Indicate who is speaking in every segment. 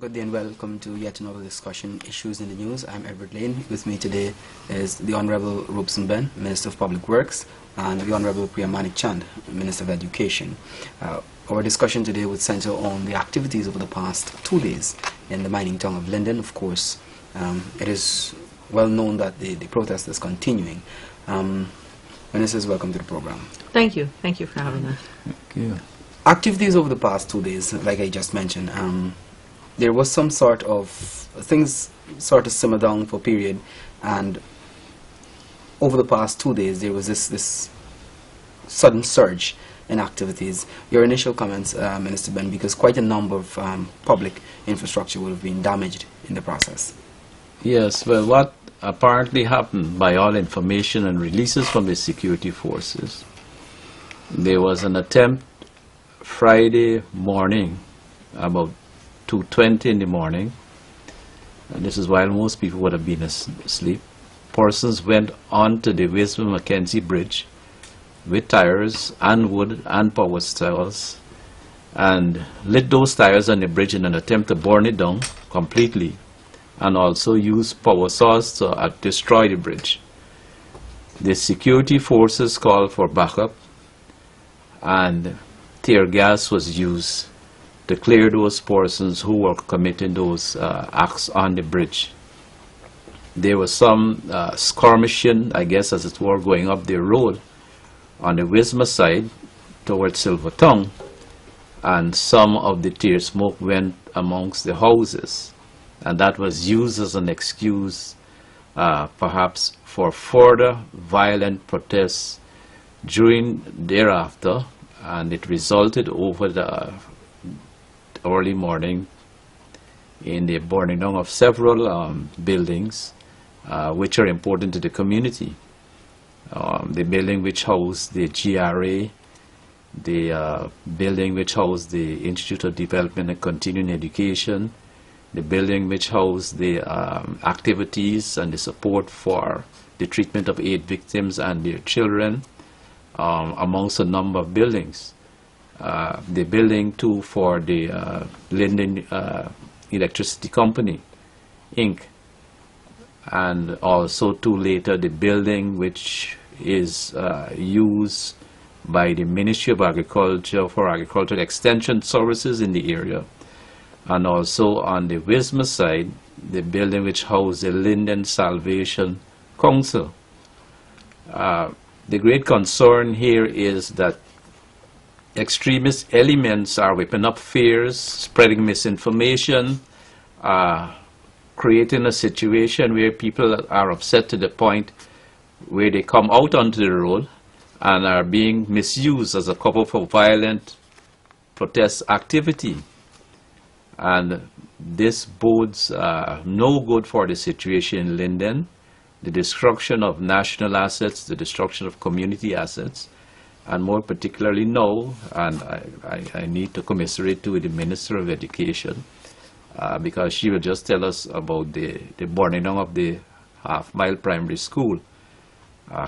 Speaker 1: Good day and welcome to yet another discussion, Issues in the News. I'm Edward Lane. With me today is the Honorable Robeson Ben, Minister of Public Works, and the Honorable Priya Manik Chand, Minister of Education. Our discussion today would center on the activities over the past 2 days in the mining town of Linden. Of course, it is well known that the protest is continuing. Ministers, welcome to the program.
Speaker 2: Thank you. Thank you for having us.
Speaker 3: Thank you.
Speaker 1: Activities over the past 2 days, like I just mentioned, there was some sort of things sort of simmer down for a period, and over the past 2 days there was this sudden surge in activities. Your initial comments, Minister Ben, because quite a number of public infrastructure would have been damaged in the process.
Speaker 3: Yes, well, what apparently happened, by all information and releases from the security forces, there was an attempt Friday morning, about 2:20 in the morning, and this is while most people would have been asleep. Persons went onto the Wismar Mackenzie Bridge with tires and wood and power saws and lit those tires on the bridge in an attempt to burn it down completely, and also used power saws to destroy the bridge. The security forces called for backup, and tear gas was used to clear those persons who were committing those acts on the bridge. There was some skirmishing, I guess, as it were, going up the road on the Wismar side towards Silver Tongue, and some of the tear smoke went amongst the houses, and that was used as an excuse perhaps for further violent protests thereafter, and it resulted over the early morning in the burning down of several buildings which are important to the community. The building which housed the GRA, the building which housed the Institute of Development and Continuing Education, the building which housed the activities and the support for the treatment of AIDS victims and their children, amongst a number of buildings. The building too for the Linden Electricity Company, Inc., and also too later the building which is used by the Ministry of Agriculture for agricultural extension services in the area, and also on the Wismar side the building which houses the Linden Salvation Council. The great concern here is that extremist elements are whipping up fears, spreading misinformation, creating a situation where people are upset to the point where they come out onto the road and are being misused as a cover for violent protest activity. And this bodes no good for the situation in Linden, the destruction of national assets, the destruction of community assets, and more particularly now, and I need to commiserate to the Minister of Education, because she will just tell us about the burning down of the half-mile primary school,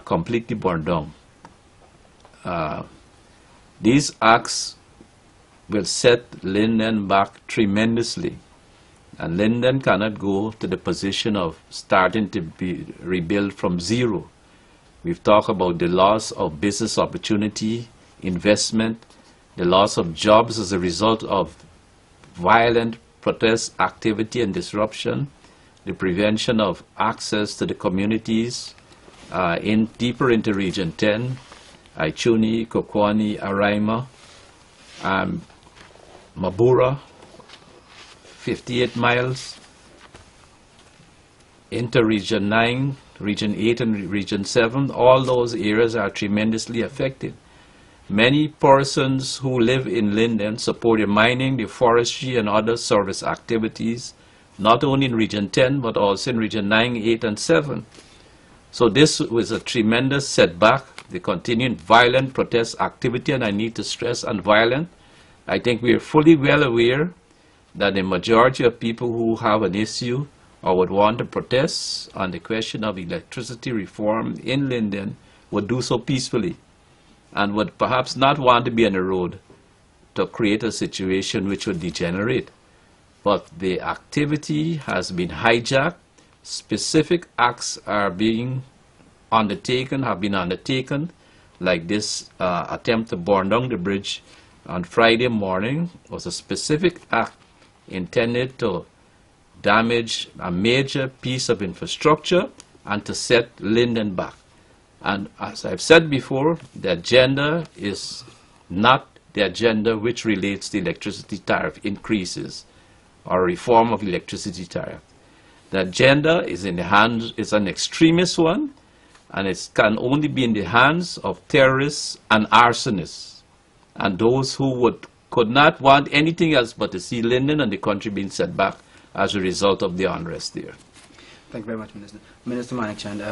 Speaker 3: completely burned down. These acts will set Linden back tremendously, and Linden cannot go to the position of starting to rebuild from zero. We've talked about the loss of business opportunity, investment, the loss of jobs as a result of violent protest activity and disruption, the prevention of access to the communities deeper into Region 10, Aichuni, Kokwani, Araima, Mabura, 58 miles, into Region 9, Region 8 and Region 7, all those areas are tremendously affected. Many persons who live in Linden support the mining, the forestry and other service activities, not only in Region 10 but also in Region 9, 8 and 7. So this was a tremendous setback, the continuing violent protest activity, and I need to stress on violent. I think we are fully well aware that the majority of people who have an issue or would want to protest on the question of electricity reform in Linden would do so peacefully, and would perhaps not want to be on the road to create a situation which would degenerate. but the activity has been hijacked. Specific acts are being undertaken, have been undertaken, like this attempt to burn down the bridge on Friday morning was a specific act intended to damage a major piece of infrastructure and to set Linden back. And as I've said before, the agenda is not the agenda which relates to electricity tariff increases or reform of electricity tariff. The agenda is in the hands, it's an extremist one, and it can only be in the hands of terrorists and arsonists, and those who could not want anything else but to see Linden and the country being set back as a result of the unrest there.
Speaker 1: Thank you very much, Minister. Minister Manik Chand,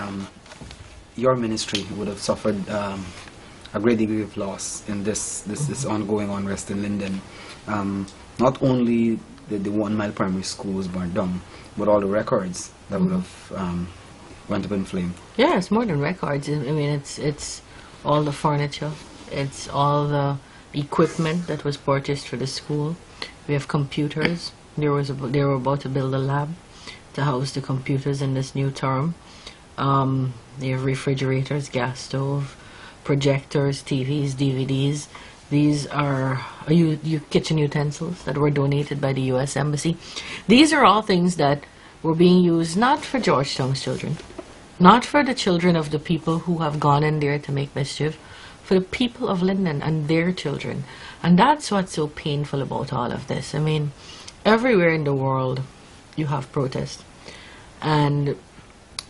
Speaker 1: your ministry would have suffered a great degree of loss in this ongoing unrest in Linden. Not only the 1 mile primary school was burned down, but all the records that would have went up in flame.
Speaker 2: Yeah, it's more than records. I mean, it's all the furniture, it's all the equipment that was purchased for the school. We have computers. They were about to build a lab to house the computers in this new term. They have refrigerators, gas stove, projectors, TVs, DVDs. These are kitchen utensils that were donated by the U.S. Embassy. These are all things that were being used not for Georgetown's children, not for the children of the people who have gone in there to make mischief, for the people of Linden and their children. And that's what's so painful about all of this. I mean, everywhere in the world you have protests. And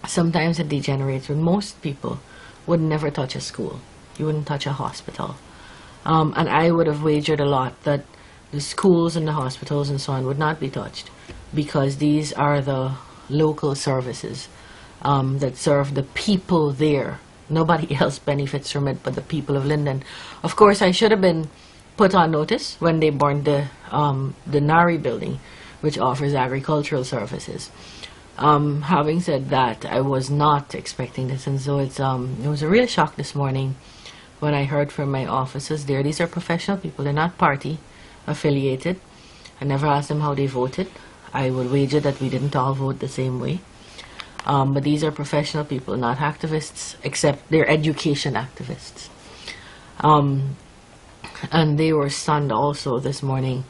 Speaker 2: sometimes it degenerates when most people would never touch a school. You wouldn't touch a hospital. And I would have wagered a lot that the schools and the hospitals and so on would not be touched, because these are the local services that serve the people there. Nobody else benefits from it but the people of Linden. Of course, I should have been put on notice when they burned the Nari building, which offers agricultural services. Having said that, I was not expecting this, and so it was a real shock this morning when I heard from my officers there. These are professional people, they're not party affiliated. I never asked them how they voted. I would wager that we didn't all vote the same way. But these are professional people, not activists, except they're education activists. And they were stunned also this morning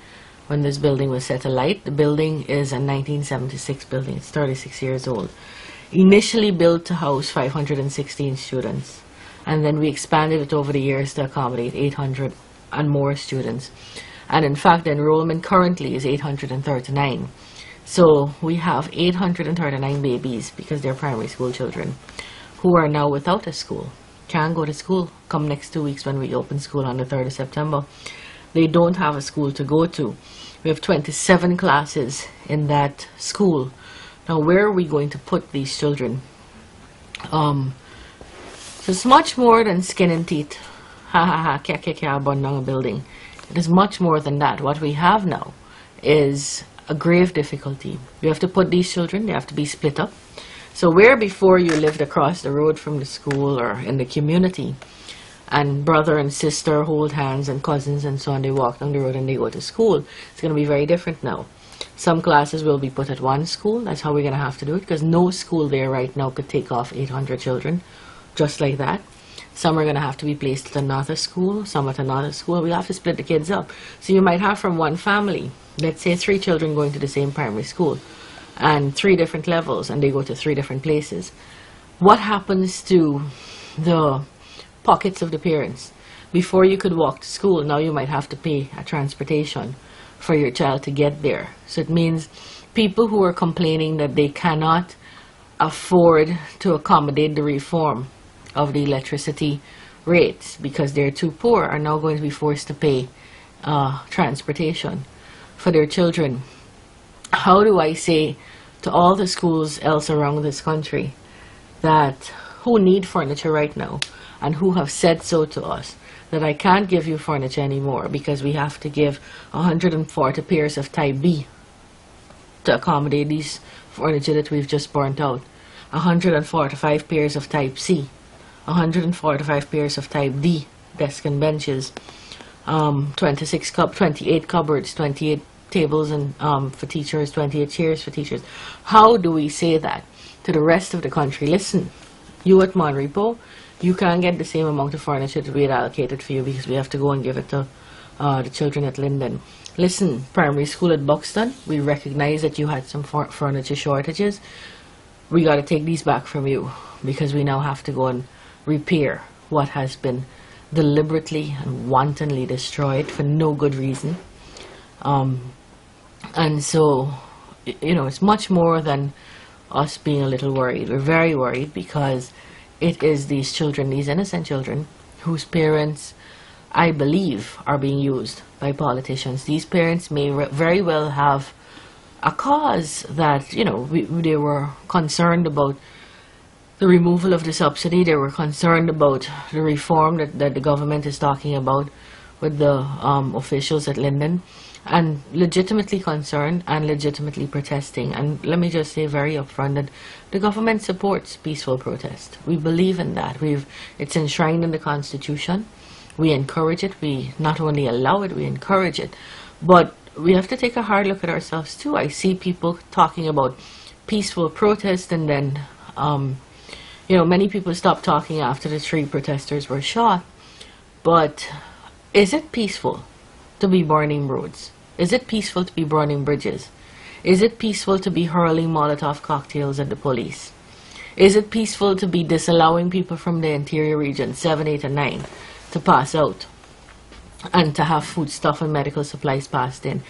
Speaker 2: when this building was set alight. The building is a 1976 building. It's 36 years old. Initially built to house 516 students. And then we expanded it over the years to accommodate 800 and more students. And in fact, the enrollment currently is 839. So we have 839 babies, because they're primary school children, who are now without a school. Can't go to school come next 2 weeks when we open school on the 3rd of September. They don't have a school to go to. We have 27 classes in that school. Now, where are we going to put these children? So it's much more than skin and teeth. Ha ha ha, kya kya kya, burn down a building. It is much more than that. What we have now is a grave difficulty. You have to put these children, they have to be split up. So where before you lived across the road from the school or in the community, and brother and sister hold hands and cousins and so on, they walk down the road and they go to school, it's going to be very different now. Some classes will be put at one school. That's how we're going to have to do it, because no school there right now could take off 800 children just like that. Some are going to have to be placed at another school, some at another school. We have to split the kids up. So you might have from one family, let's say 3 children going to the same primary school, and 3 different levels, and they go to 3 different places. What happens to the pockets of the parents? Before you could walk to school, now you might have to pay a transportation for your child to get there. So it means people who are complaining that they cannot afford to accommodate the reform of the electricity rates because they're too poor are now going to be forced to pay transportation for their children. How do I say to all the schools else around this country that who need furniture right now and who have said so to us, that I can't give you furniture anymore because we have to give 140 pairs of type B to accommodate these furniture that we've just burnt out, 145 pairs of type C, 145 pairs of type D, desk and benches, 28 cupboards, 28 tables and for teachers, 28 chairs for teachers. How do we say that to the rest of the country? Listen, you at Monrepo, you can't get the same amount of furniture that we had allocated for you because we have to go and give it to the children at Linden. Listen, primary school at Buxton, we recognize that you had some furniture shortages. We got to take these back from you because we now have to go and repair what has been deliberately and wantonly destroyed for no good reason. And so, you know, it's much more than us being a little worried. We're very worried because it is these children, these innocent children, whose parents, I believe, are being used by politicians. These parents may very well have a cause that, you know, they were concerned about the removal of the subsidy. They were concerned about the reform that the government is talking about with the officials at Linden, and legitimately concerned and legitimately protesting. And let me just say very upfront that the government supports peaceful protest. We believe in that. It's enshrined in the Constitution. We encourage it. We not only allow it, we encourage it. But we have to take a hard look at ourselves too. I see people talking about peaceful protest, and then you know, many people stopped talking after the 3 protesters were shot. But is it peaceful to be burning roads? Is it peaceful to be burning bridges? Is it peaceful to be hurling Molotov cocktails at the police? Is it peaceful to be disallowing people from the interior region, 7, 8, and 9, to pass out and to have foodstuff and medical supplies passed in?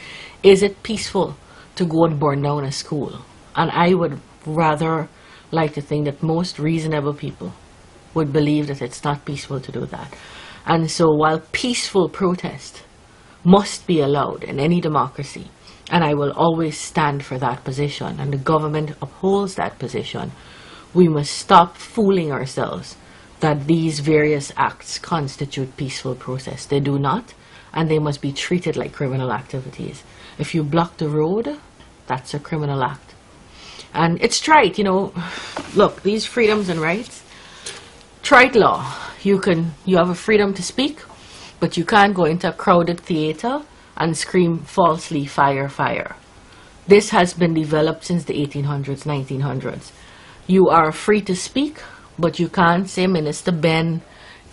Speaker 2: Is it peaceful to go and burn down a school? And I would rather like to think that most reasonable people would believe that it's not peaceful to do that. And so while peaceful protest must be allowed in any democracy, and I will always stand for that position, and the government upholds that position, we must stop fooling ourselves that these various acts constitute peaceful protest. They do not, and they must be treated like criminal activities. If you block the road, that's a criminal act. And it's trite, you know. Look, these freedoms and rights, trite law. You have a freedom to speak, but you can't go into a crowded theater and scream falsely, fire, fire. This has been developed since the 1800s, 1900s. You are free to speak, but you can't say Minister Ben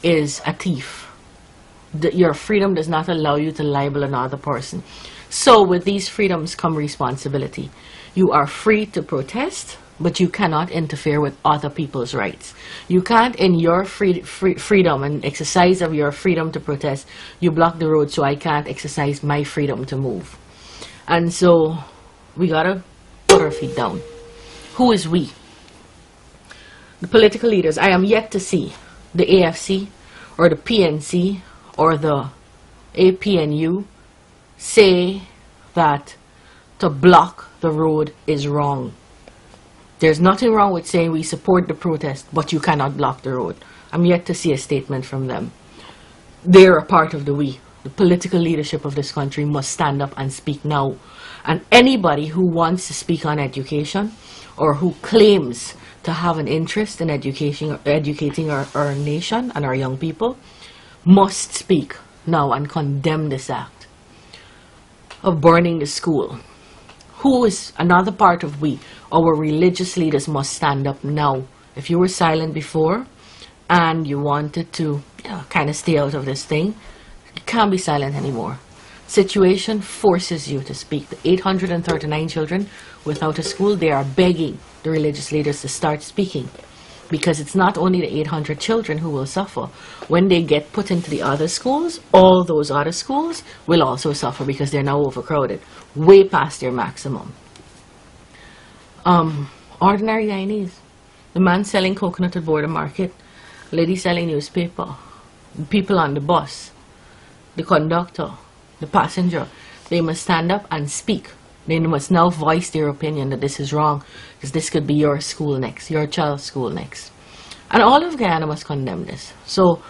Speaker 2: is a thief. Your freedom does not allow you to libel another person. So with these freedoms come responsibility. You are free to protest, but you cannot interfere with other people's rights. You can't, in your freedom and exercise of your freedom to protest, you block the road so I can't exercise my freedom to move. And so we gotta put our feet down. Who is we? The political leaders. I am yet to see the AFC or the PNC or the APNU say that to block the road is wrong. There's nothing wrong with saying we support the protest, but you cannot block the road. I'm yet to see a statement from them. They're a part of the we. The political leadership of this country must stand up and speak now. And anybody who wants to speak on education or who claims to have an interest in educating our nation and our young people must speak now and condemn this act of burning the school. Who is another part of we? Our religious leaders must stand up now. If you were silent before and you wanted to kind of stay out of this thing, you can't be silent anymore. Situation forces you to speak. The 839 children without a school, they are begging the religious leaders to start speaking, because it's not only the 800 children who will suffer. When they get put into the other schools, all those other schools will also suffer because they're now overcrowded, way past their maximum. Ordinary Guyanese, the man selling coconut at border market, lady selling newspaper, the people on the bus, the conductor, the passenger, they must stand up and speak. They must now voice their opinion that this is wrong, because this could be your school next, your child's school next. And all of Guyana must condemn this. So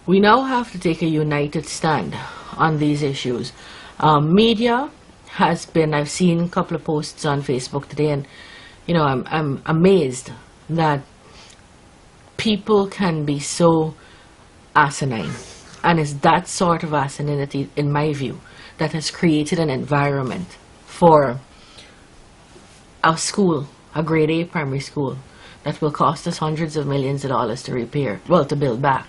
Speaker 2: we now have to take a united stand on these issues. Media has been, I've seen a couple of posts on Facebook today, and you know, I'm amazed that people can be so asinine. And it's that sort of asininity, in my view, that has created an environment for a school, a grade A primary school, that will cost us hundreds of millions of dollars to repair, well, to build back,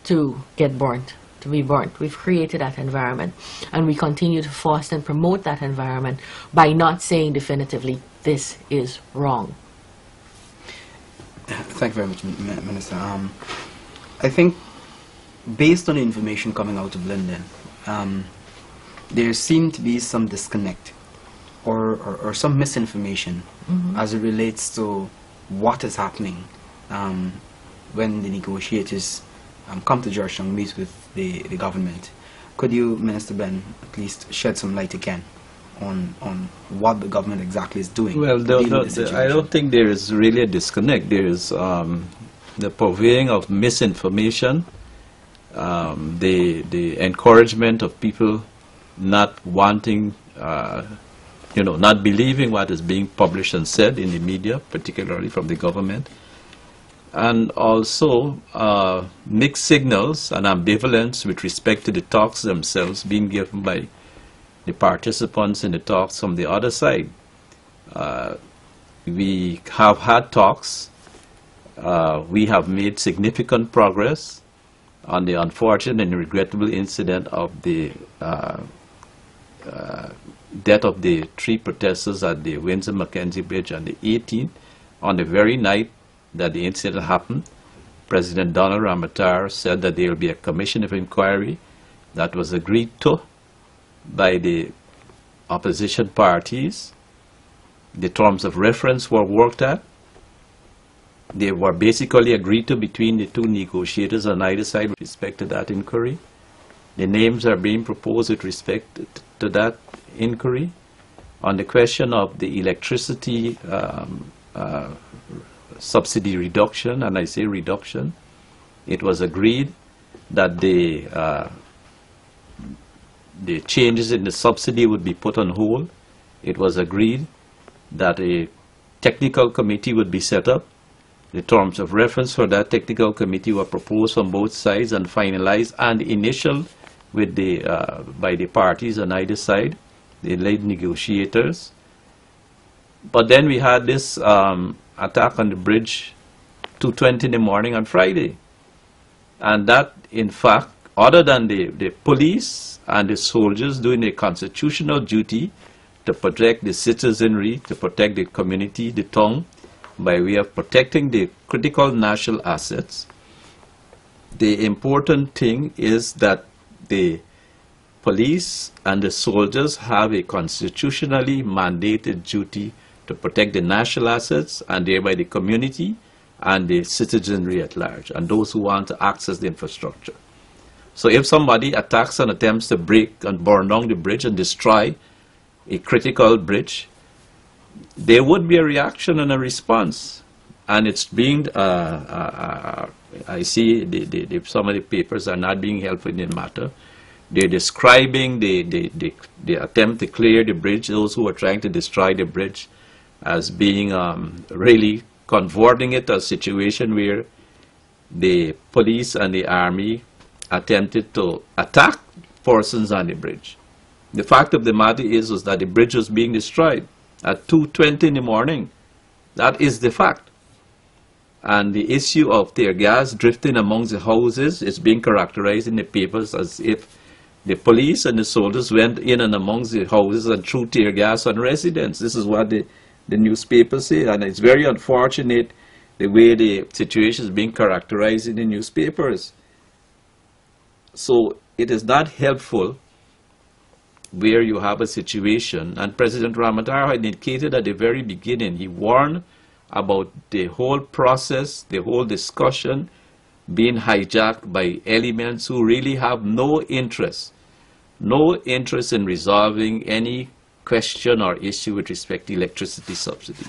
Speaker 2: to get burnt, to be burnt. We've created that environment, and we continue to foster and promote that environment by not saying definitively, this is wrong.
Speaker 1: Thank you very much, Minister. I think, based on the information coming out of Linden, there seemed to be some disconnect or some misinformation as it relates to what is happening when the negotiators come to Georgetown, meet with the government. Could you, Minister Ben, at least shed some light again on what the government exactly is doing?
Speaker 3: Well, I don't think there is really a disconnect. There is the purveying of misinformation, the encouragement of people not wanting, not believing what is being published and said in the media, particularly from the government, and also mixed signals and ambivalence with respect to the talks themselves being given by the participants in the talks from the other side. We have had talks. We have made significant progress on the unfortunate and regrettable incident of the death of the 3 protesters at the Windsor-Mackenzie Bridge on the 18th. On the very night that the incident happened, President Donald Ramattar said that there will be a commission of inquiry that was agreed to by the opposition parties. The terms of reference were worked at. They were basically agreed to between the 2 negotiators on either side with respect to that inquiry. The names are being proposed with respect to that inquiry. On the question of the electricity subsidy reduction, and I say reduction, it was agreed that the changes in the subsidy would be put on hold. It was agreed that a technical committee would be set up. The terms of reference for that technical committee were proposed from both sides and finalized and initialed with by the parties on either side, the lead negotiators. But then we had this attack on the bridge 2:20 in the morning on Friday. And that, in fact, other than the police and the soldiers doing their constitutional duty to protect the citizenry, to protect the community, the town, by way of protecting the critical national assets, the important thing is that the police and the soldiers have a constitutionally mandated duty to protect the national assets and thereby the community and the citizenry at large and those who want to access the infrastructure. So if somebody attacks and attempts to break and burn down the bridge and destroy a critical bridge, there would be a reaction and a response. And it's being, I see some of the papers are not being helpful in the matter. They're describing the attempt to clear the bridge, those who are trying to destroy the bridge, as being really converting it to a situation where the police and the army attempted to attack persons on the bridge. The fact of the matter is that the bridge was being destroyed at 2:20 in the morning. That is the fact. And the issue of tear gas drifting amongst the houses is being characterized in the papers as if the police and the soldiers went in and amongst the houses and threw tear gas on residents. This is what the newspapers say, and it's very unfortunate the way the situation is being characterized in the newspapers. So it is not helpful where you have a situation, and President Ramattar had indicated at the very beginning, he warned about the whole process, the whole discussion being hijacked by elements who really have no interest in resolving any question or issue with respect to electricity subsidy,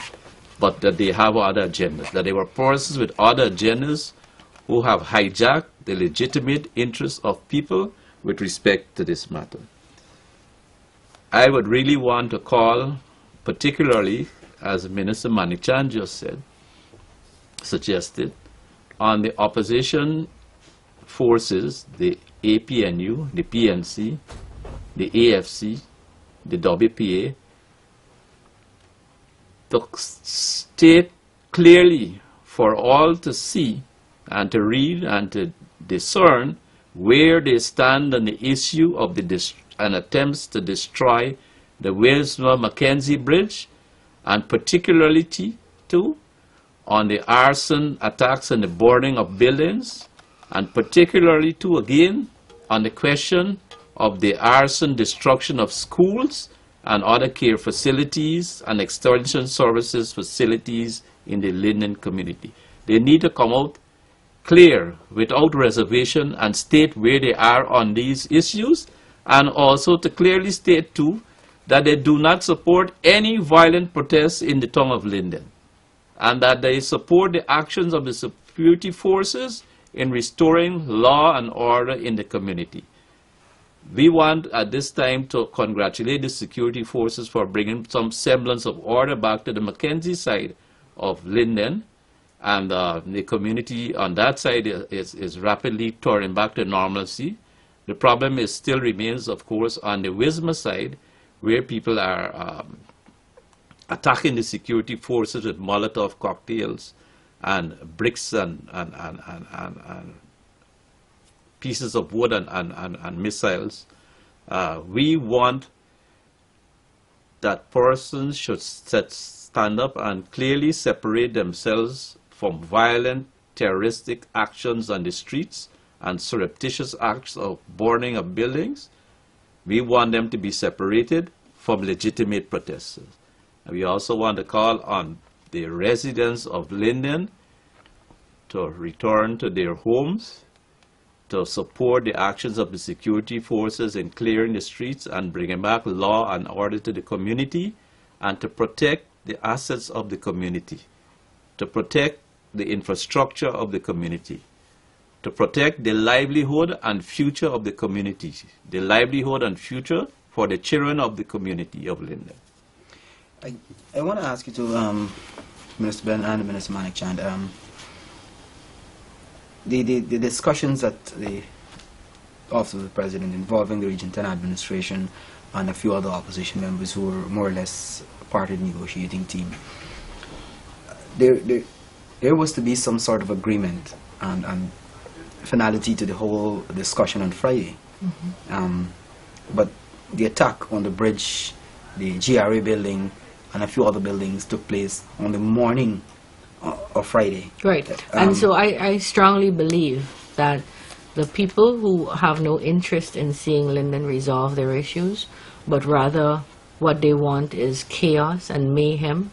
Speaker 3: but that they have other agendas, that they were persons with other agendas who have hijacked the legitimate interests of people with respect to this matter. I would really want to call, particularly, as Minister Manichan just suggested, on the opposition forces, the APNU, the PNC, the AFC, the WPA, to state clearly for all to see and to read and to discern where they stand on the issue of the attempts to destroy the Wismar-Mackenzie Bridge, and particularly too on the arson attacks and the burning of buildings, and particularly too again on the question of the arson destruction of schools and other care facilities and extension services facilities in the Linden community. They need to come out clear, without reservation, and state where they are on these issues, and also to clearly state too that they do not support any violent protests in the town of Linden, and that they support the actions of the security forces in restoring law and order in the community. We want at this time to congratulate the security forces for bringing some semblance of order back to the Mackenzie side of Linden, and the community on that side is rapidly turning back to normalcy. The problem still remains, of course, on the Wismar side, where people are attacking the security forces with Molotov cocktails and bricks and pieces of wood and missiles. We want that persons should stand up and clearly separate themselves from violent terroristic actions on the streets and surreptitious acts of burning of buildings. We want them to be separated from legitimate protesters. And we also want to call on the residents of Linden to return to their homes, to support the actions of the security forces in clearing the streets and bringing back law and order to the community, and to protect the assets of the community, to protect the infrastructure of the community, to protect the livelihood and future of the community, the livelihood and future for the children of the community of Linden.
Speaker 1: I want to ask you to, Minister Ben and Minister Manik Chand, the discussions at the Office of the President involving the Region 10 administration and a few other opposition members who were more or less part of the negotiating team, there was to be some sort of agreement and finality to the whole discussion on Friday. But the attack on the bridge, the GRA building, and a few other buildings took place on the morning of Friday.
Speaker 2: Right. And so I strongly believe that the people who have no interest in seeing Linden resolve their issues, but rather what they want is chaos and mayhem,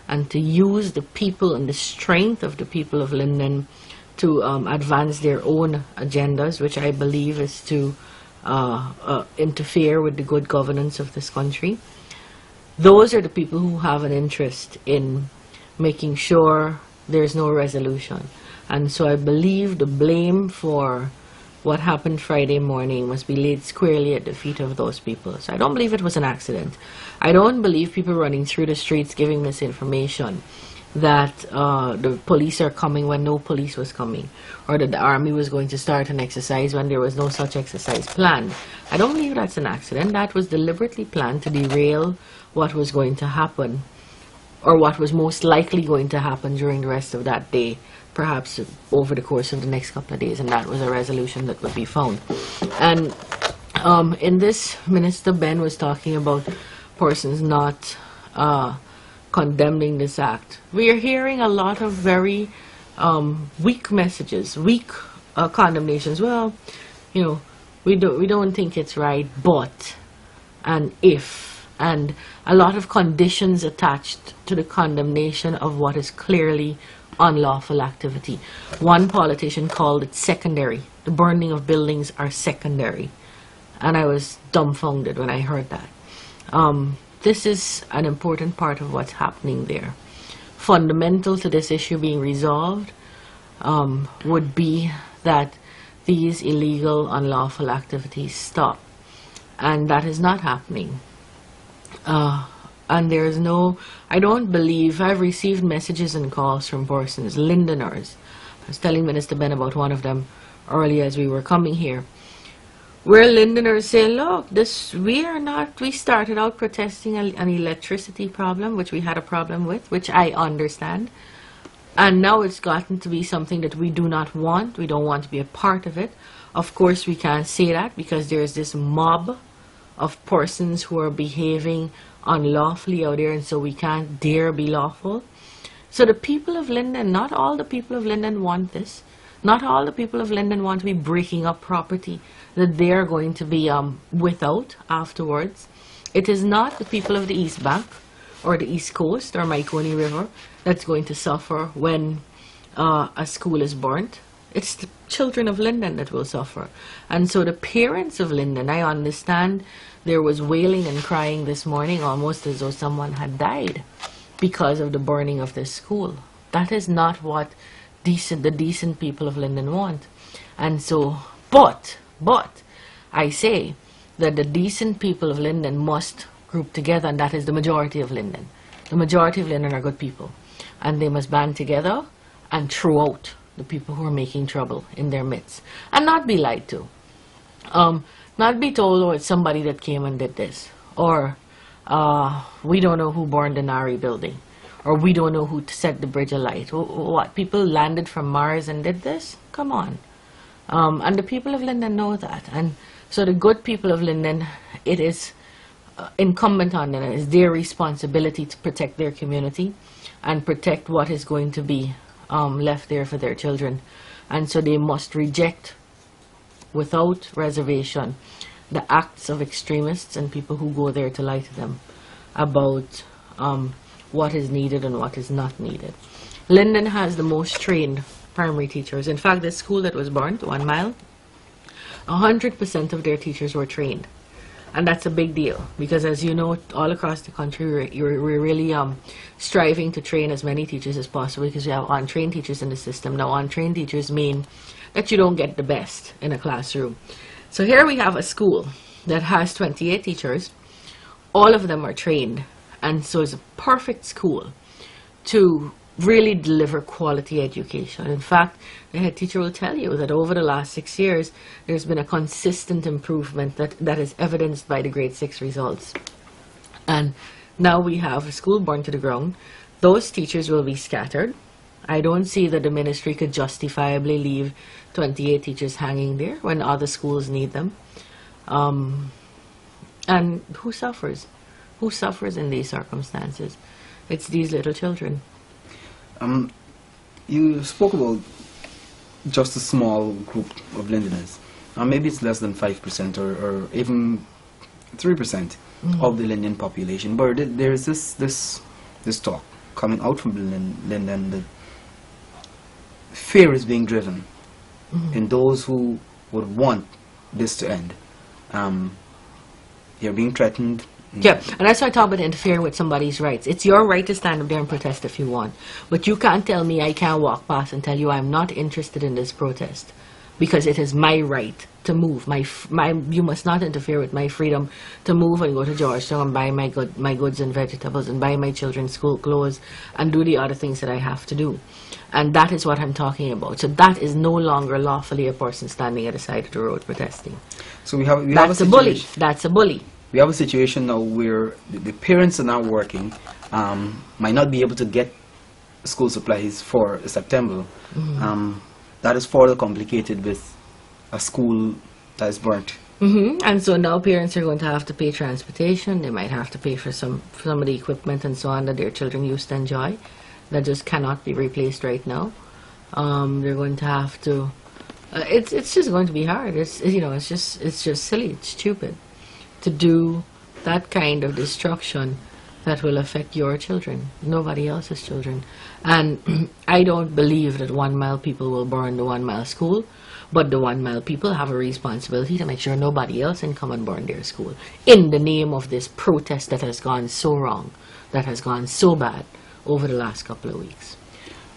Speaker 2: and to use the people and the strength of the people of Linden to advance their own agendas, which I believe is to interfere with the good governance of this country. Those are the people who have an interest in making sure there's no resolution. And so I believe the blame for what happened Friday morning must be laid squarely at the feet of those people. So I don't believe it was an accident. I don't believe people running through the streets giving misinformation that the police are coming when no police was coming, or that the army was going to start an exercise when there was no such exercise planned. I don't believe that's an accident. That was deliberately planned to derail what was going to happen, or what was most likely going to happen during the rest of that day, perhaps over the course of the next couple of days, and that was a resolution that would be found. And in this, Minister Ben was talking about persons not condemning this act. We are hearing a lot of very weak messages, weak condemnations. Well, you know, we don't think it's right, but, and if, and a lot of conditions attached to the condemnation of what is clearly unlawful activity. One politician called it secondary. The burning of buildings are secondary. And I was dumbfounded when I heard that. This is an important part of what's happening there. Fundamental to this issue being resolved would be that these illegal, unlawful activities stop. And that is not happening. And there is no, I don't believe, I've received messages and calls from persons, Lindeners. I was telling Minister Ben about one of them earlier as we were coming here, who are saying, you know, we don't think it's right, but, and a lot of conditions attached to the condemnation of what is clearly unlawful activity. One politician called it secondary. The burning of buildings are secondary. And I was dumbfounded when I heard that. This is an important part of what's happening there. Fundamental to this issue being resolved would be that these illegal, unlawful activities stop. And that is not happening. Where Lindeners say, look, we started out protesting an electricity problem, which we had a problem with, which I understand. And now it's gotten to be something that we do not want. We don't want to be a part of it. Of course, we can't say that because there's this mob of persons who are behaving unlawfully out there, and so we can't dare be lawful. So the people of Linden, not all the people of Linden want this. Not all the people of Linden want to be breaking up property that they're going to be without afterwards. It is not the people of the East Bank or the East Coast or Maikoni River that's going to suffer when a school is burnt. It's the children of Linden that will suffer. And so the parents of Linden, I understand there was wailing and crying this morning almost as though someone had died because of the burning of this school. That is not what the decent people of Linden want. And so, but, I say that the decent people of Linden must group together, and that is the majority of Linden. The majority of Linden are good people, and they must band together and throw out the people who are making trouble in their midst, and not be lied to. Not be told, oh, it's somebody that came and did this, or we don't know who burned the Nari building, or we don't know who set the bridge alight. What, people landed from Mars and did this? Come on. And the people of Linden know that. And so the good people of Linden, it is incumbent on them, it is their responsibility to protect their community and protect what is going to be left there for their children. And so they must reject without reservation the acts of extremists and people who go there to lie to them about what is needed and what is not needed. Linden has the most trained primary teachers. In fact, the school that was burnt, 1 mile, 100% of their teachers were trained. And that's a big deal because, as you know, all across the country, we're really striving to train as many teachers as possible because we have untrained teachers in the system. Now, untrained teachers mean that you don't get the best in a classroom. So here we have a school that has 28 teachers. All of them are trained. And so it's a perfect school to really deliver quality education. In fact, the head teacher will tell you that over the last 6 years, there's been a consistent improvement that is evidenced by the grade 6 results. And now we have a school burned to the ground. Those teachers will be scattered. I don't see that the ministry could justifiably leave 28 teachers hanging there when other schools need them. And who suffers? Who suffers in these circumstances? It's these little children.
Speaker 1: You spoke about just a small group of Lindeners. Maybe it's less than 5% or even 3% of the Linden population. But there is this talk coming out from Linden that fear is being driven in those who would want this to end. They're being threatened.
Speaker 2: Yeah, and that's why I talk about interfering with somebody's rights. It's your right to stand up there and protest if you want. But you can't tell me I can't walk past and tell you I'm not interested in this protest. Because it is my right to move. You must not interfere with my freedom to move and go to Georgetown and buy my goods and vegetables and buy my children's school clothes and do the other things that I have to do. And that is what I'm talking about. So that is no longer lawfully a person standing at the side of the road protesting.
Speaker 1: So we have
Speaker 2: That's a bully. That's a bully.
Speaker 1: We have a situation now where the parents are not working, might not be able to get school supplies for September. That is further complicated with a school that is burnt.
Speaker 2: And so now parents are going to have to pay transportation. They might have to pay for some of the equipment and so on that their children used to enjoy. That just cannot be replaced right now. They're going to have to. It's just going to be hard. It's just silly. It's stupid to do that kind of destruction that will affect your children, nobody else's children. And I don't believe that 1 mile people will burn the 1 mile school, but the 1 mile people have a responsibility to make sure nobody else can come and burn their school in the name of this protest that has gone so wrong, that has gone so bad over the last couple of weeks.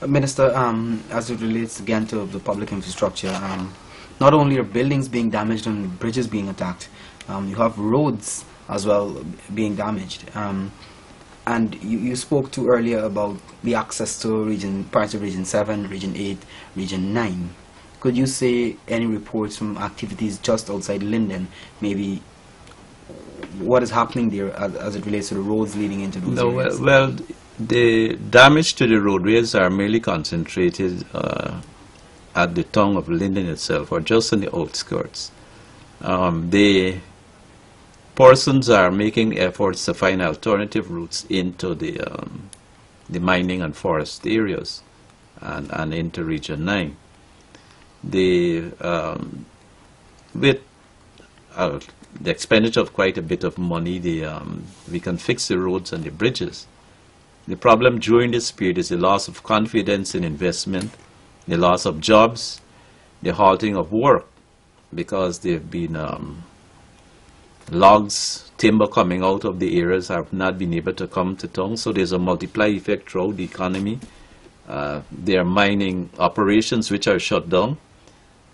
Speaker 1: Minister, as it relates again to the public infrastructure, not only are buildings being damaged and bridges being attacked, you have roads as well being damaged. And you spoke to earlier about the access to parts of Region 7, Region 8, Region 9. Could you say any reports from activities just outside Linden, maybe what is happening there as it relates to the roads leading into those areas?
Speaker 3: Well, the damage to the roadways are mainly concentrated at the town of Linden itself, or just on the outskirts. The persons are making efforts to find alternative routes into the mining and forest areas and into Region 9. With the expenditure of quite a bit of money, we can fix the roads and the bridges. The problem during this period is the loss of confidence in investment, the loss of jobs, the halting of work, because there have been logs, timber coming out of the areas have not been able to come to town, so there's a multiply effect throughout the economy. There are mining operations which are shut down.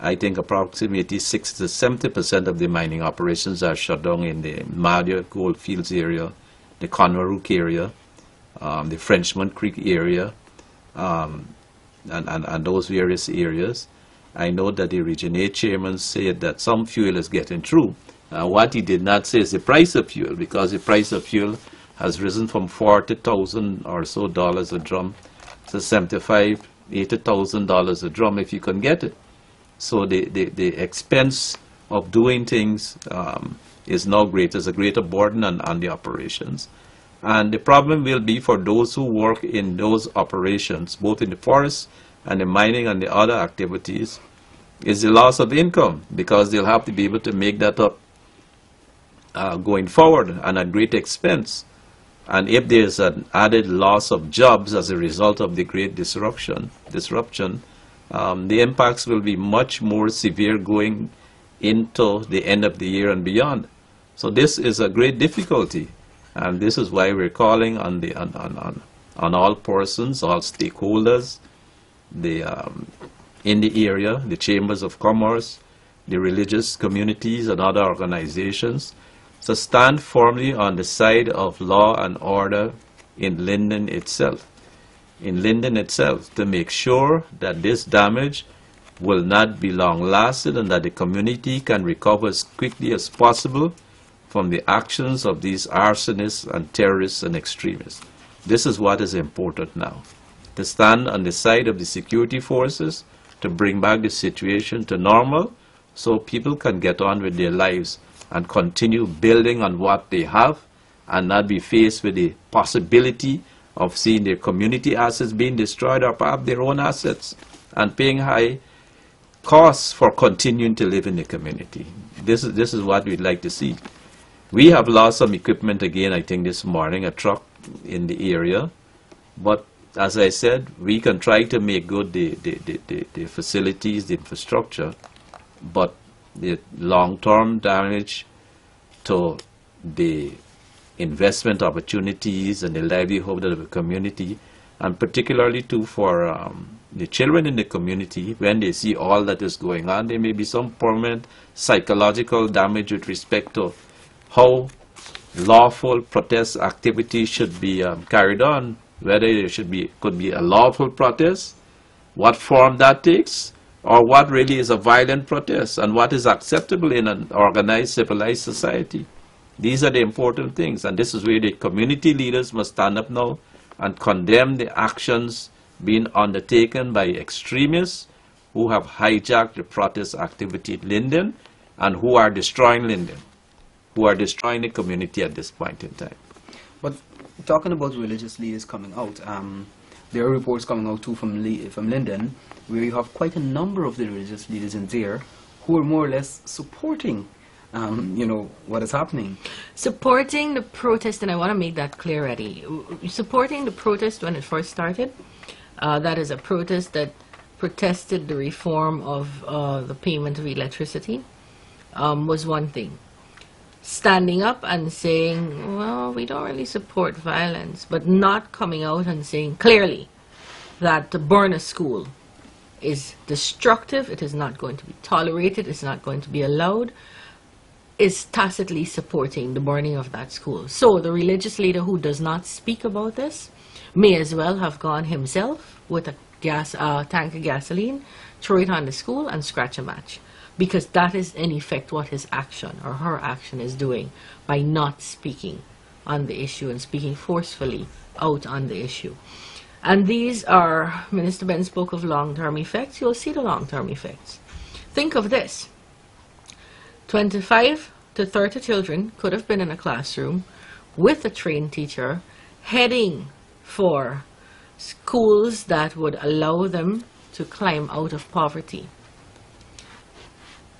Speaker 3: I think approximately 60 to 70% of the mining operations are shut down in the Madia Goldfields area, the Conwarook area, the Frenchman Creek area, and those various areas. I know that the Region 8 chairman said that some fuel is getting through. What he did not say is the price of fuel, because the price of fuel has risen from $40,000 or so a drum to $75,000, $80,000 a drum if you can get it. So the expense of doing things is now great. There's a greater burden on the operations. And the problem will be for those who work in those operations, both in the forest and the mining and the other activities, is the loss of income, because they'll have to be able to make that up going forward and at great expense. And if there's an added loss of jobs as a result of the great disruption, the impacts will be much more severe going into the end of the year and beyond. So this is a great difficulty, and this is why we're calling on all persons, all stakeholders, in the area, the chambers of commerce, the religious communities and other organizations, to stand firmly on the side of law and order in Linden itself. To make sure that this damage will not be long-lasting and that the community can recover as quickly as possible from the actions of these arsonists and terrorists and extremists. This is what is important now, to stand on the side of the security forces to bring back the situation to normal so people can get on with their lives and continue building on what they have and not be faced with the possibility of seeing their community assets being destroyed or perhaps their own assets and paying high costs for continuing to live in the community. This is what we'd like to see. We have lost some equipment again, I think this morning, a truck in the area. But as I said, we can try to make good the facilities, the infrastructure, but the long-term damage to the investment opportunities and the livelihood of the community, and particularly too for the children in the community, when they see all that is going on, there may be some permanent psychological damage with respect to how lawful protest activities should be carried on, whether there could be a lawful protest, what form that takes, or what really is a violent protest, and what is acceptable in an organized, civilized society. These are the important things, and this is where the community leaders must stand up now and condemn the actions being undertaken by extremists who have hijacked the protest activity at Linden and who are destroying Linden, who are destroying the community at this point in time.
Speaker 1: But talking about religious leaders coming out, there are reports coming out too from Linden, where you have quite a number of the religious leaders in there who are more or less supporting what is happening.
Speaker 2: Supporting the protest, and I want to make that clear, Eddie. Supporting the protest when it first started, that is a protest that protested the reform of the payment of electricity, was one thing. Standing up and saying, well, we don't really support violence, but not coming out and saying clearly that to burn a school is destructive, it is not going to be tolerated, it's not going to be allowed, is tacitly supporting the burning of that school. So the religious leader who does not speak about this may as well have gone himself with a tank of gasoline, throw it on the school, and scratch a match. Because that is in effect what his action or her action is doing by not speaking on the issue and speaking forcefully out on the issue. And these are, Minister Ben spoke of long-term effects. You'll see the long-term effects. Think of this. 25 to 30 children could have been in a classroom with a trained teacher heading for schools that would allow them to climb out of poverty.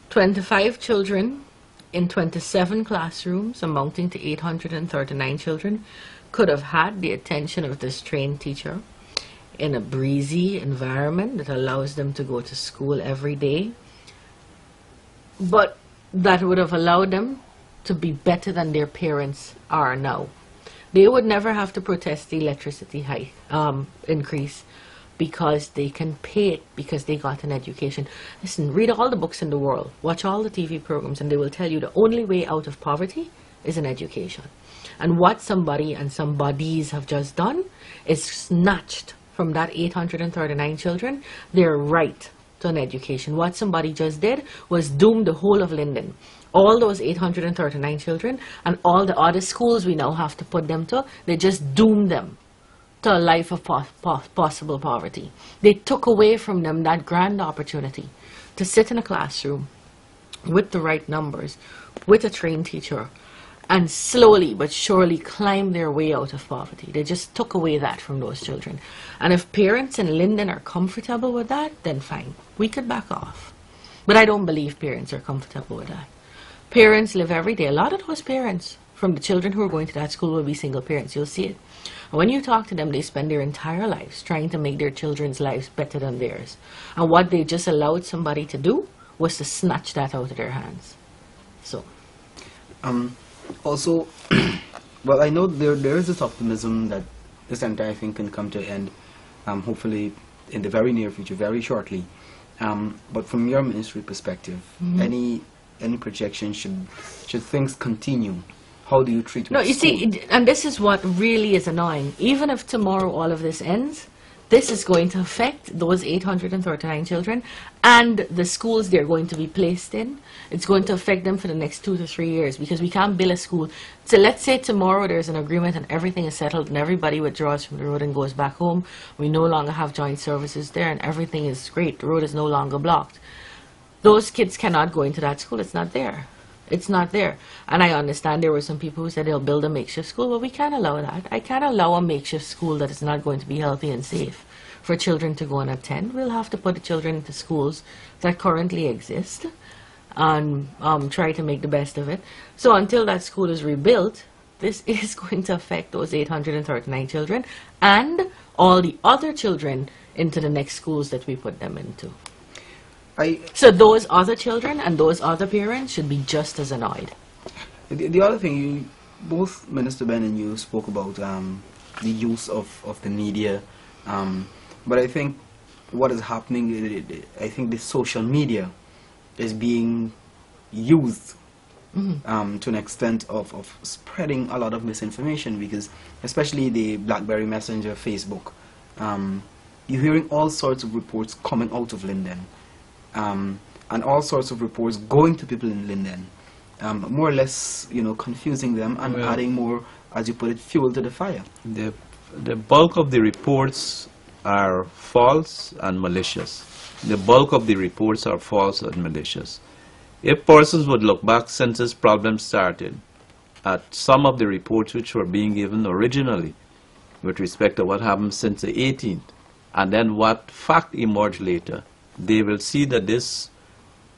Speaker 2: 25 children in 27 classrooms, amounting to 839 children, could have had the attention of this trained teacher in a breezy environment that allows them to go to school every day, but that would have allowed them to be better than their parents are now. They would never have to protest the electricity increase because they can pay it because they got an education. Listen, read all the books in the world, watch all the TV programs, and they will tell you the only way out of poverty is an education. And what somebody and some bodies have just done is snatched from that 839 children their right to an education. What somebody just did was doom the whole of Linden. All those 839 children and all the other schools we now have to put them to, they just doomed them to a life of possible poverty. They took away from them that grand opportunity to sit in a classroom with the right numbers, with a trained teacher, and slowly but surely climb their way out of poverty. They just took away that from those children. And if parents in Linden are comfortable with that, then fine, we could back off. But I don't believe parents are comfortable with that. Parents live every day. A lot of those parents from the children who are going to that school will be single parents. You'll see it. And when you talk to them, they spend their entire lives trying to make their children's lives better than theirs. And what they just allowed somebody to do was to snatch that out of their hands. So.
Speaker 1: Also, well, I know there is this optimism that this entire thing can come to an end, hopefully in the very near future, very shortly. But from your ministry perspective, any projection, should things continue? How do you treat?
Speaker 2: No, you see, and this is what really is annoying. Even if tomorrow all of this ends, this is going to affect those 839 children and the schools they're going to be placed in. It's going to affect them for the next 2 to 3 years because we can't build a school. So let's say tomorrow there's an agreement and everything is settled and everybody withdraws from the road and goes back home. We no longer have joint services there and everything is great. The road is no longer blocked. Those kids cannot go into that school. It's not there. It's not there. And I understand there were some people who said they'll build a makeshift school. Well, we can't allow that. I can't allow a makeshift school that is not going to be healthy and safe for children to go and attend. We'll have to put the children into schools that currently exist and try to make the best of it. So until that school is rebuilt, this is going to affect those 839 children and all the other children into the next schools that we put them into. So those other children and those other parents should be just as annoyed.
Speaker 1: The other thing, both Minister Ben and you spoke about the use of the media, but I think what is happening, I think the social media is being used to an extent of spreading a lot of misinformation, because especially the BlackBerry Messenger, Facebook, you're hearing all sorts of reports coming out of Linden. And all sorts of reports going to people in Linden, more or less, confusing them and adding more, as you put it, fuel to the fire.
Speaker 3: The bulk of the reports are false and malicious. The bulk of the reports are false and malicious. If persons would look back since this problem started at some of the reports which were being given originally with respect to what happened since the 18th, and then what fact emerged later, they will see that this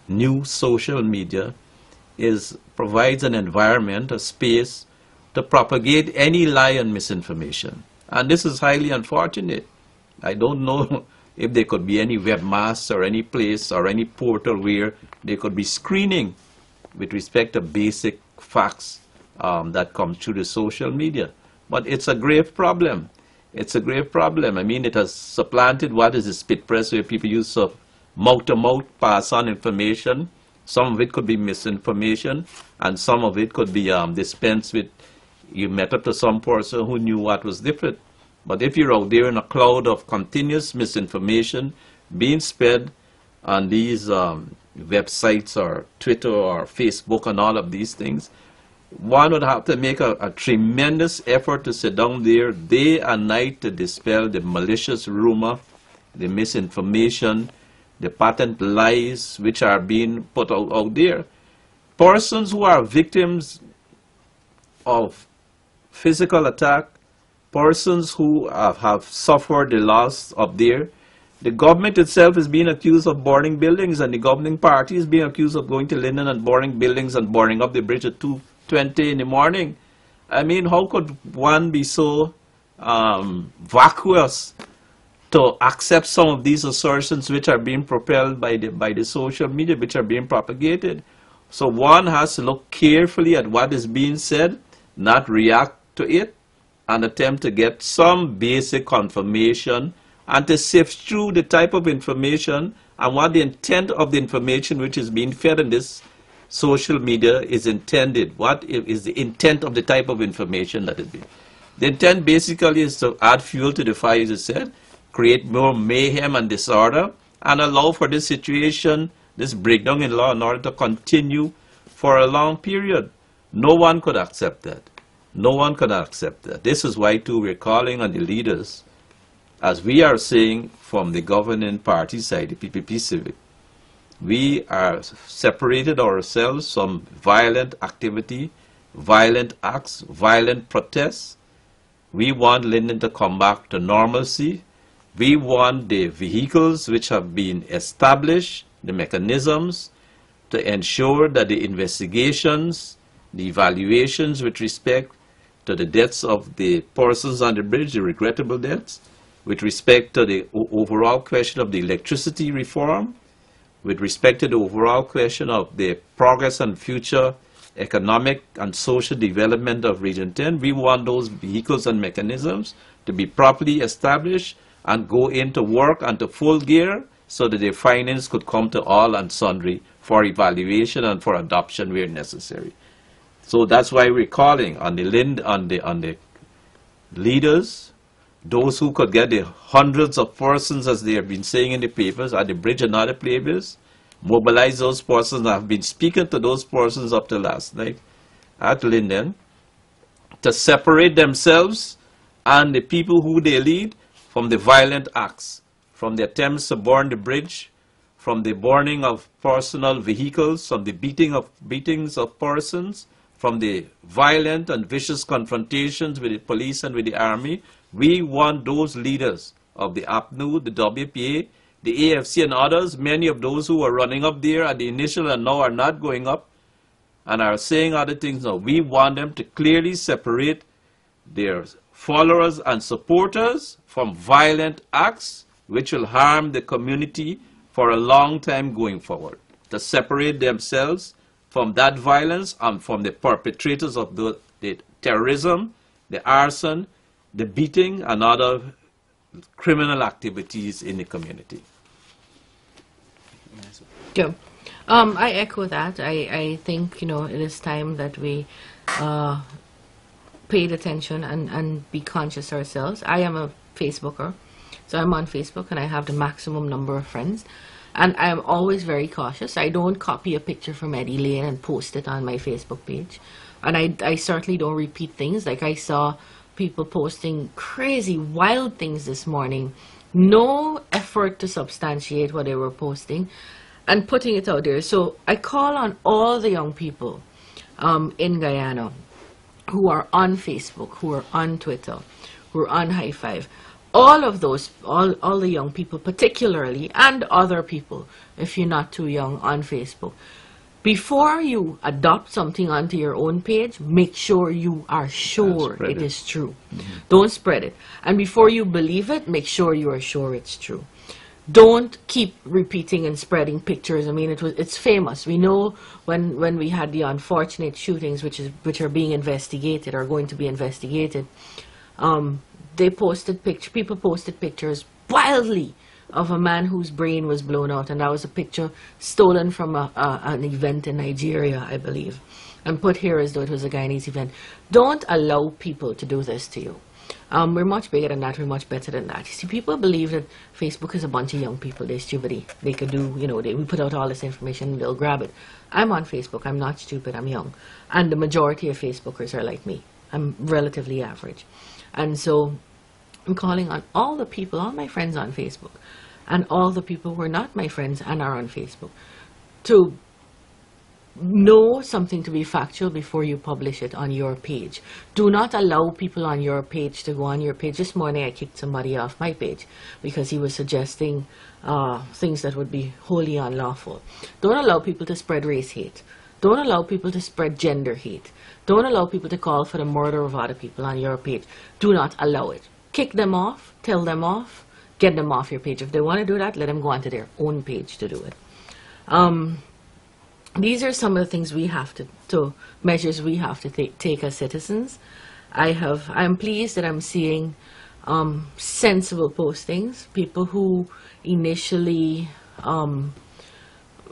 Speaker 3: new social media provides an environment, a space to propagate any lie and misinformation. And this is highly unfortunate. I don't know if there could be any webmaster or any place or any portal where they could be screening with respect to basic facts that come through the social media. But it's a grave problem. It's a grave problem. I mean, it has supplanted what is the spit press, where people use mouth-to-mouth pass on information. Some of it could be misinformation, and some of it could be dispensed with. You met up to some person who knew what was different. But if you're out there in a cloud of continuous misinformation being spread on these websites or Twitter or Facebook and all of these things, one would have to make a tremendous effort to sit down there day and night to dispel the malicious rumor, the misinformation, the patent lies which are being put out there. Persons who are victims of physical attack, persons who have suffered the loss of the government itself is being accused of burning buildings, and the governing party is being accused of going to Linden and burning buildings and burning up the bridge at 2:20 in the morning. I mean, how could one be so vacuous to accept some of these assertions which are being propelled by the social media, which are being propagated? So one has to look carefully at what is being said, not react to it, and attempt to get some basic confirmation and to sift through the type of information and what the intent of the information which is being fed in this social media is intended. What is the intent of the type of information that is being? The intent basically is to add fuel to the fire, as I said, create more mayhem and disorder, and allow for this situation, this breakdown in law and order to continue for a long period. No one could accept that. No one could accept that. This is why, too, we're calling on the leaders, as we are saying from the governing party side, the PPP Civic. We are separated ourselves from violent activity, violent acts, violent protests. We want Linden to come back to normalcy. We want the vehicles which have been established, the mechanisms, to ensure that the investigations, the evaluations with respect to the deaths of the persons on the bridge, the regrettable deaths, with respect to the overall question of the electricity reform, with respect to the overall question of the progress and future economic and social development of Region 10, we want those vehicles and mechanisms to be properly established and go into work and to full gear so that the findings could come to all and sundry for evaluation and for adoption where necessary. So that's why we're calling on the leaders, those who could get the hundreds of persons, as they have been saying in the papers, at the bridge and other places, mobilize those persons. I've been speaking to those persons up to last night at Linden, to separate themselves and the people who they lead from the violent acts, from the attempts to burn the bridge, from the burning of personal vehicles, from the beatings of persons, from the violent and vicious confrontations with the police and with the army. We want those leaders of the APNU, the WPA, the AFC and others, many of those who were running up there at the initial and now are not going up and are saying other things now. We want them to clearly separate their followers and supporters from violent acts which will harm the community for a long time going forward. To separate themselves from that violence and from the perpetrators of the terrorism, the arson, the beating and other criminal activities in the community.
Speaker 2: Yeah. I echo that. I think, it is time that we paid attention and be conscious ourselves. I am a Facebooker, so I'm on Facebook and I have the maximum number of friends. And I am always very cautious. I don't copy a picture from Eddie Lane and post it on my Facebook page. And I certainly don't repeat things. Like I saw people posting crazy, wild things this morning. No effort to substantiate what they were posting and putting it out there. So I call on all the young people in Guyana who are on Facebook, who are on Twitter, who are on High Five. All of those, all the young people particularly, and other people, if you're not too young, on Facebook. Before you adopt something onto your own page, make sure you are sure it is true. Mm-hmm. Don't spread it. And before you believe it, make sure you are sure it's true. Don't keep repeating and spreading pictures. I mean, it's famous. We know when we had the unfortunate shootings, which are being investigated, or going to be investigated, people posted pictures wildly of a man whose brain was blown out, and that was a picture stolen from an event in Nigeria, I believe, and put here as though it was a Guyanese event. Don't allow people to do this to you. We're much bigger than that. We're much better than that. You see, people believe that Facebook is a bunch of young people. They're stupid. They could do, you know, we put out all this information and they'll grab it. I'm on Facebook. I'm not stupid. I'm young. And the majority of Facebookers are like me. I'm relatively average. And so I'm calling on all the people, all my friends on Facebook, and all the people who are not my friends and are on Facebook, to know something to be factual before you publish it on your page. Do not allow people on your page to go on your page. This morning I kicked somebody off my page because he was suggesting things that would be wholly unlawful. Don't allow people to spread race hate. Don't allow people to spread gender hate. Don't allow people to call for the murder of other people on your page. Do not allow it. Kick them off, tell them off, get them off your page. If they want to do that, let them go onto their own page to do it. These are some of the things we have to measures we have to take as citizens. I'm pleased that I'm seeing sensible postings. People who initially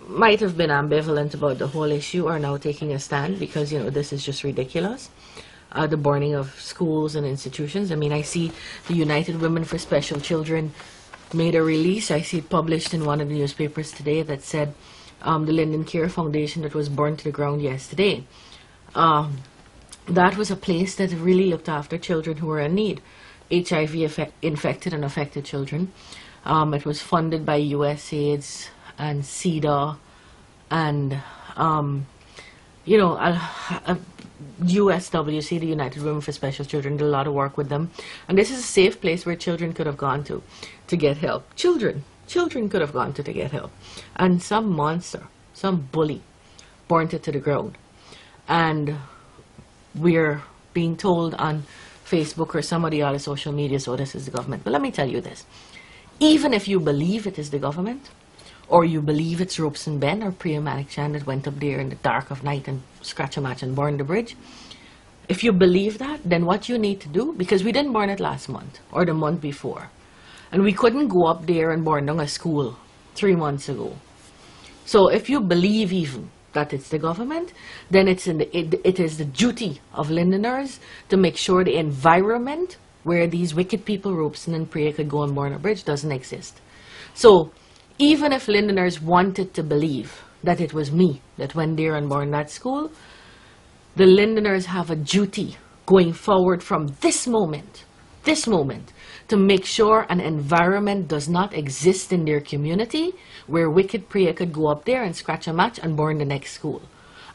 Speaker 2: might have been ambivalent about the whole issue are now taking a stand because, you know, this is just ridiculous. The burning of schools and institutions. I mean, I see the United Women for Special Children made a release. I see it published in one of the newspapers today that said the Linden Care Foundation that was burned to the ground yesterday. That was a place that really looked after children who were in need, HIV infected and affected children. It was funded by USAID and CEDA and, you know, USWC, the United Women for Special Children, did a lot of work with them. And this is a safe place where children could have gone to get help. Children could have gone to get help. And some monster, some bully, burnt it to the ground. And we're being told on Facebook or some of the other social media, so this is the government. But let me tell you this. Even if you believe it is the government, or you believe it's Robeson Ben or Priya Manik Chand that went up there in the dark of night and scratch a match and burn the bridge, if you believe that, then what you need to do, because we didn't burn it last month or the month before, and we couldn't go up there and burn down a school 3 months ago. So if you believe even that it's the government, then it is the duty of Lindeners to make sure the environment where these wicked people, Robeson and Priya, could go and burn a bridge doesn't exist. So even if Lindeners wanted to believe that it was me that went there and burned that school, the Lindeners have a duty going forward from this moment, to make sure an environment does not exist in their community where wicked Priya could go up there and scratch a match and burn the next school.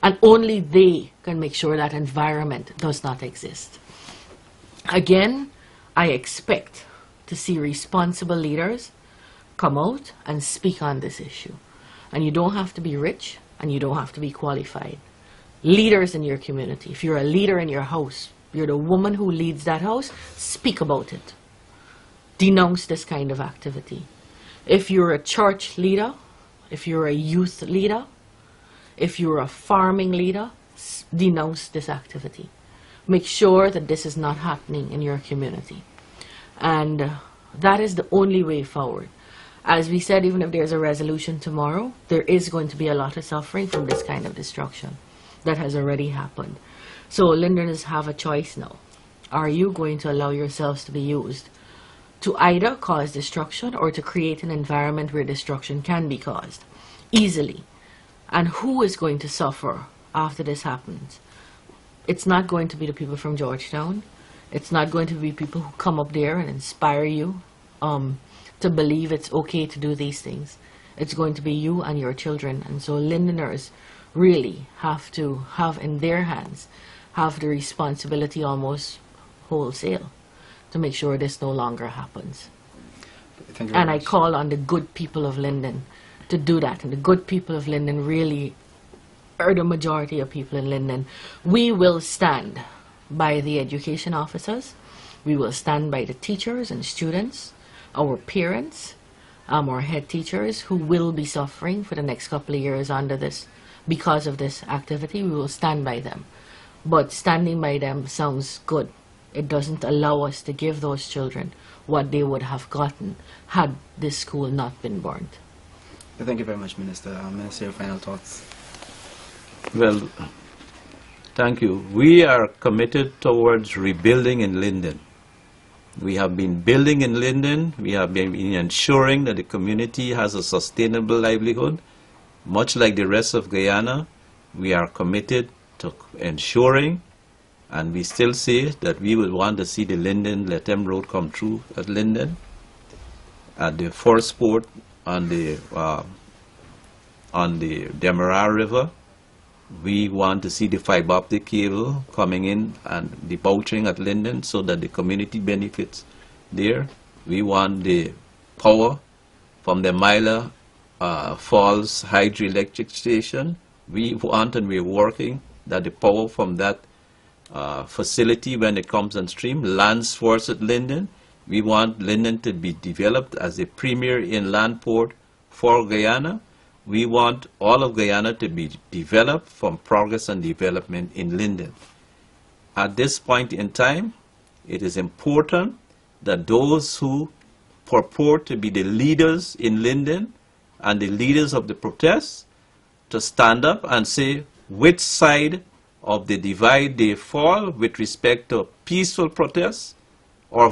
Speaker 2: And only they can make sure that environment does not exist. Again, I expect to see responsible leaders come out and speak on this issue. And you don't have to be rich and you don't have to be qualified. Leaders in your community, if you're a leader in your house, you're the woman who leads that house, speak about it. Denounce this kind of activity. If you're a church leader, if you're a youth leader, if you're a farming leader, denounce this activity. Make sure that this is not happening in your community. And that is the only way forward. As we said, even if there's a resolution tomorrow, there is going to be a lot of suffering from this kind of destruction that has already happened. So Lindeners have a choice now. Are you going to allow yourselves to be used to either cause destruction or to create an environment where destruction can be caused easily? And who is going to suffer after this happens? It's not going to be the people from Georgetown. It's not going to be people who come up there and inspire you to believe it's okay to do these things. It's going to be you and your children. And so Lindeners really have to have in their hands, have the responsibility almost wholesale to make sure this no longer happens.
Speaker 1: Thank you very much.
Speaker 2: I call on the good people of Linden to do that. And the good people of Linden really are the majority of people in Linden. We will stand by the education officers. We will stand by the teachers and students, our parents, our head teachers who will be suffering for the next couple of years under this, because of this activity. We will stand by them. But standing by them sounds good. It doesn't allow us to give those children what they would have gotten had this school not been burned.
Speaker 1: Thank you very much, Minister. Minister, your final thoughts.
Speaker 3: Well, thank you. We are committed towards rebuilding in Linden. We have been building in Linden. We have been ensuring that the community has a sustainable livelihood. Much like the rest of Guyana, we are committed to ensuring, and we still say that we would want to see the Linden-Lethem Road come through at Linden, at the first port on the Demerara River. We want to see the fiber optic cable coming in and debouching at Linden so that the community benefits there. We want the power from the Myla Falls hydroelectric station. We want, and we're working, that the power from that facility, when it comes on stream, lands for us at Linden. We want Linden to be developed as a premier inland port for Guyana. We want all of Guyana to be developed from progress and development in Linden. At this point in time, it is important that those who purport to be the leaders in Linden and the leaders of the protests to stand up and say which side of the divide they fall with respect to peaceful protests or